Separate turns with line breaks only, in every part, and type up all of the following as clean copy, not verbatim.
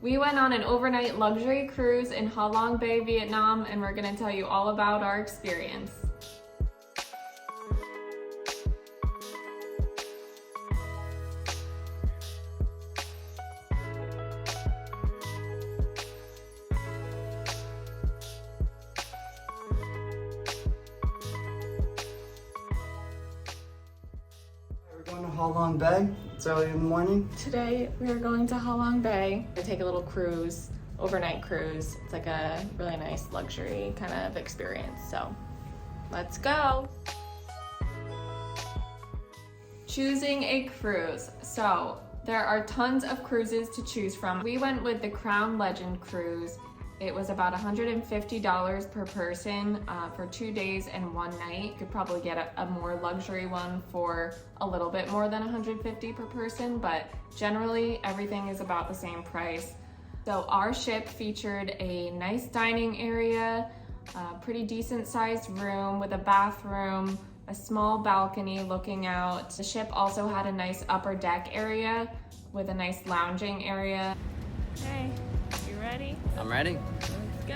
We went on an overnight luxury cruise in Ha Long Bay, Vietnam, and we're gonna tell you all about our experience.
We're going to Ha Long Bay. It's early in the morning.
Today we are going to Ha Long Bay to take a little cruise, overnight cruise. It's like a really nice luxury kind of experience. So let's go. Choosing a cruise. So there are tons of cruises to choose from. We went with the Crown Legend cruise. It was about $150 per person for 2 days and 1 night. You could probably get a more luxury one for a little bit more than $150 per person, but generally everything is about the same price. So our ship featured a nice dining area, a pretty decent sized room with a bathroom, a small balcony looking out. The ship also had a nice upper deck area with a nice lounging area. Hey. Ready?
I'm ready.
Let's go.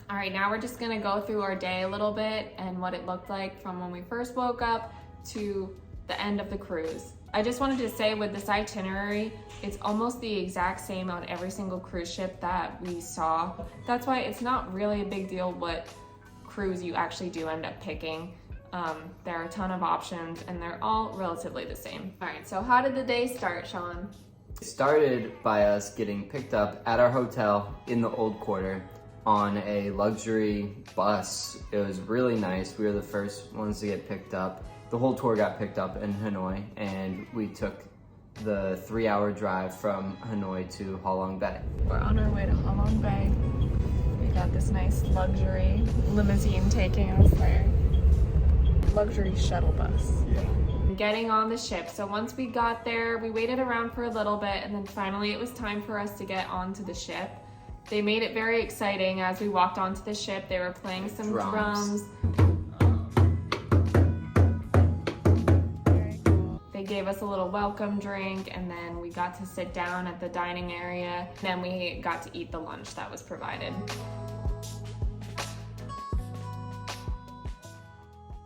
All right, now we're just gonna go through our day a little bit and what it looked like from when we first woke up to the end of the cruise. I just wanted to say with this itinerary, it's almost the exact same on every single cruise ship that we saw. That's why it's not really a big deal what cruise you actually do end up picking. There are a ton of options and they're all relatively the same. All right, so how did the day start, Sean?
It started by us getting picked up at our hotel in the Old Quarter on a luxury bus. It was really nice. We were the first ones to get picked up. The whole tour got picked up in Hanoi, and we took the 3-hour drive from Hanoi to Ha Long Bay.
We're on our way to Ha Long Bay. We got this nice luxury limousine taking us there. Luxury shuttle bus.
Yeah.
Getting on the ship. So once we got there, we waited around for a little bit, and then finally it was time for us to get onto the ship. They made it very exciting. As we walked onto the ship, they were playing some drums. They gave us a little welcome drink, and then we got to sit down at the dining area. Then we got to eat the lunch that was provided.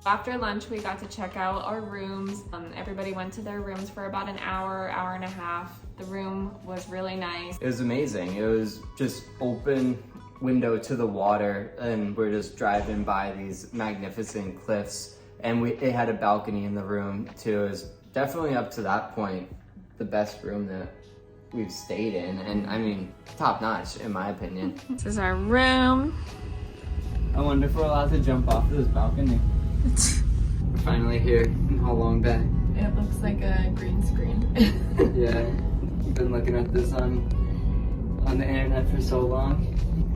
After lunch, we got to check out our rooms. Everybody went to their rooms for about an hour, hour and a half. The room was really nice.
It was amazing. It was just open window to the water, and we're just driving by these magnificent cliffs. And it had a balcony in the room too. It was definitely up to that point the best room that we've stayed in, and I mean, top notch in my opinion.
This is our room.
I wonder if we're allowed to jump off this balcony. We're finally here in Ha Long Bay.
It looks like a green screen.
Yeah, you've been looking at this on the internet for so long.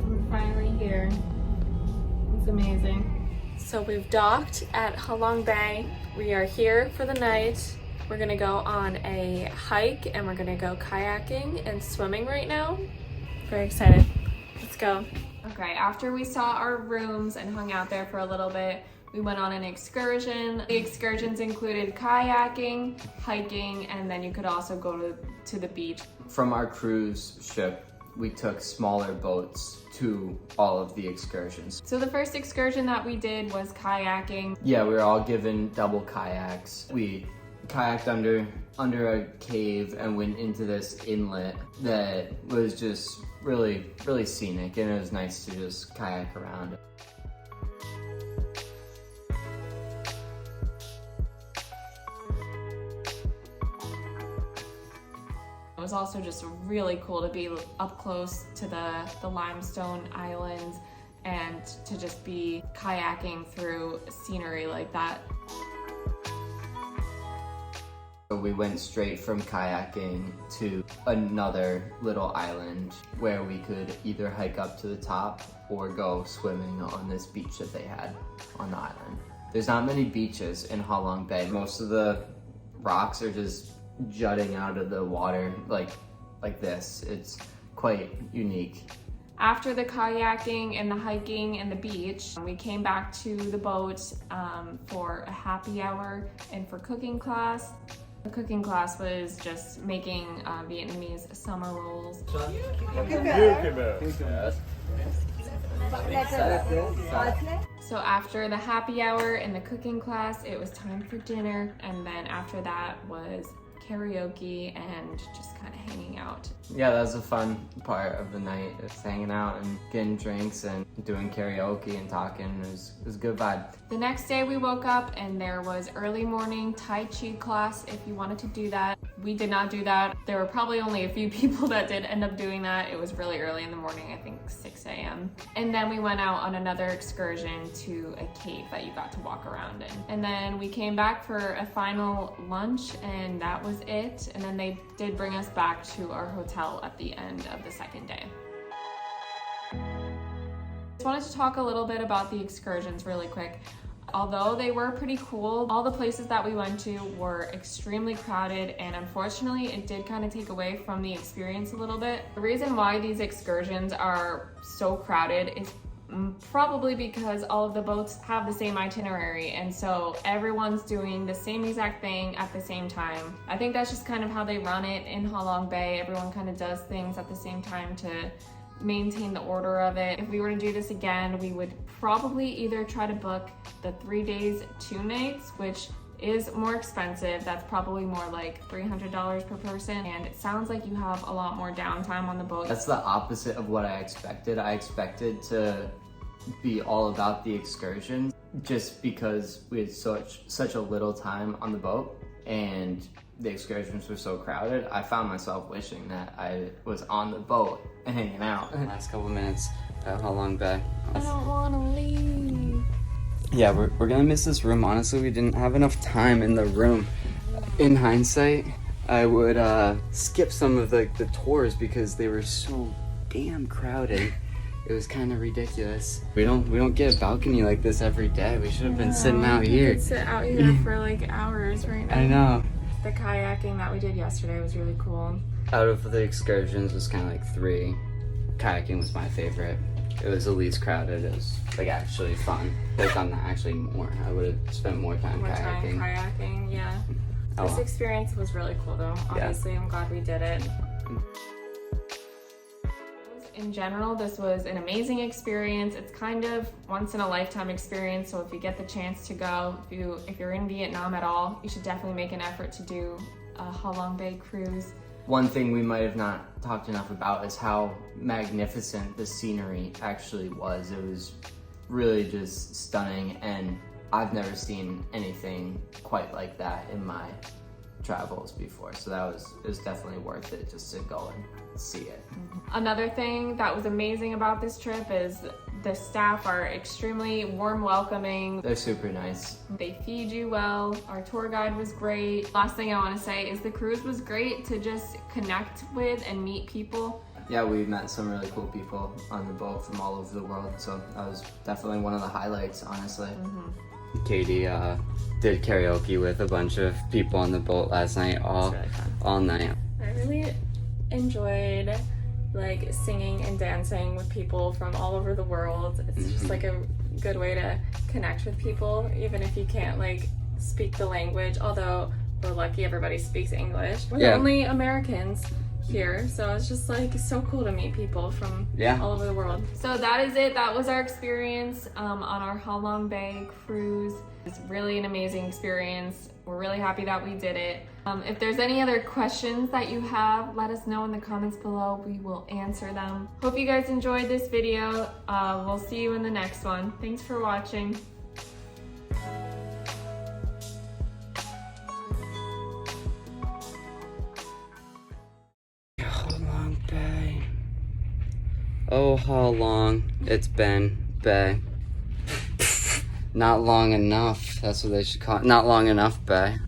We're finally here. It's amazing. So we've docked at Ha Long Bay. We are here for the night. We're gonna go on a hike and we're gonna go kayaking and swimming right now. Very excited. Let's go. Okay, after we saw our rooms and hung out there for a little bit, we went on an excursion. The excursions included kayaking, hiking, and then you could also go to the beach.
From our cruise ship, we took smaller boats to all of the excursions.
So the first excursion that we did was kayaking.
Yeah, we were all given double kayaks. We kayaked under a cave and went into this inlet that was just really, really scenic, and it was nice to just kayak around.
It was also just really cool to be up close to the limestone islands and to just be kayaking through scenery like that.
So we went straight from kayaking to another little island where we could either hike up to the top or go swimming on this beach that they had on the island. There's not many beaches in Ha Long Bay. Most of the rocks are just jutting out of the water like this. It's quite unique.
After the kayaking and the hiking and the beach, we came back to the boat for a happy hour and for cooking class. The cooking class was just making Vietnamese summer rolls. So after the happy hour and the cooking class, it was time for dinner, and then after that was karaoke and just kind of hanging out.
Yeah, that was a fun part of the night, just hanging out and getting drinks and doing karaoke and talking. It was a good vibe.
The next day we woke up and there was early morning Tai Chi class if you wanted to do that. We did not do that. There were probably only a few people that did end up doing that. It was really early in the morning, I think 6 a.m. And then we went out on another excursion to a cave that you got to walk around in. And then we came back for a final lunch and that was it. And then they did bring us back to our hotel at the end of the second day. Just wanted to talk a little bit about the excursions really quick. Although they were pretty cool, all the places that we went to were extremely crowded, and unfortunately it did kind of take away from the experience a little bit. The reason why these excursions are so crowded is probably because all of the boats have the same itinerary, and so everyone's doing the same exact thing at the same time. I think that's just kind of how they run it in Ha Long Bay. Everyone kind of does things at the same time to maintain the order of it. If we were to do this again, we would probably either try to book the 3 days, 2 nights, which is more expensive. That's probably more like $300 per person, and it sounds like you have a lot more downtime on the boat.
That's the opposite of what I expected. I expected to be all about the excursion just because we had such a little time on the boat and the excursions were so crowded. I found myself wishing that I was on the boat and hanging out.
Last couple minutes at Ha Long Bay.
I don't want to leave.
Yeah, we're gonna miss this room. Honestly, we didn't have enough time in the room. In hindsight, I would skip some of the tours because they were so damn crowded. It was kind of ridiculous. We don't get a balcony like this every day. We should have been sitting out here.
We could sit out here for like hours right now.
I know.
The kayaking that we did yesterday was really cool.
Out of the excursions, it was kind of like 3. Kayaking was my favorite. It was the least crowded. It was like actually fun. I've done that actually more. I would have spent more time kayaking.
Kayaking, yeah.
Oh,
This
well.
experience was really cool though. Obviously, I'm glad we did it. In general, this was an amazing experience. It's kind of once in a lifetime experience. So if you get the chance to go, if you're in Vietnam at all, you should definitely make an effort to do a Ha Long Bay cruise.
One thing we might have not talked enough about is how magnificent the scenery actually was. It was really just stunning, and I've never seen anything quite like that in my travels before. So it was definitely worth it just to go and see it.
Another thing that was amazing about this trip is the staff are extremely warm, welcoming.
They're super nice.
They feed you well. Our tour guide was great. Last thing I want to say is the cruise was great to just connect with and meet people.
Yeah, we met some really cool people on the boat from all over the world, so that was definitely one of the highlights, honestly.
Katie did karaoke with a bunch of people on the boat last night, all night.
I really enjoyed like singing and dancing with people from all over the world. It's just like a good way to connect with people, even if you can't like speak the language, although we're lucky everybody speaks English. We're the only Americans here, so it's just like so cool to meet people from all over the world. So that is it. That was our experience on our Ha Long Bay cruise. It's really an amazing experience. We're really happy that we did it. If there's any other questions that you have, let us know in the comments below. We will answer them. Hope you guys enjoyed this video. We'll see you in the next one. Thanks for watching.
Ha Long Bay. Oh, how long it's been, Bay. Not long enough. That's what they should call it. Not long enough, Bay.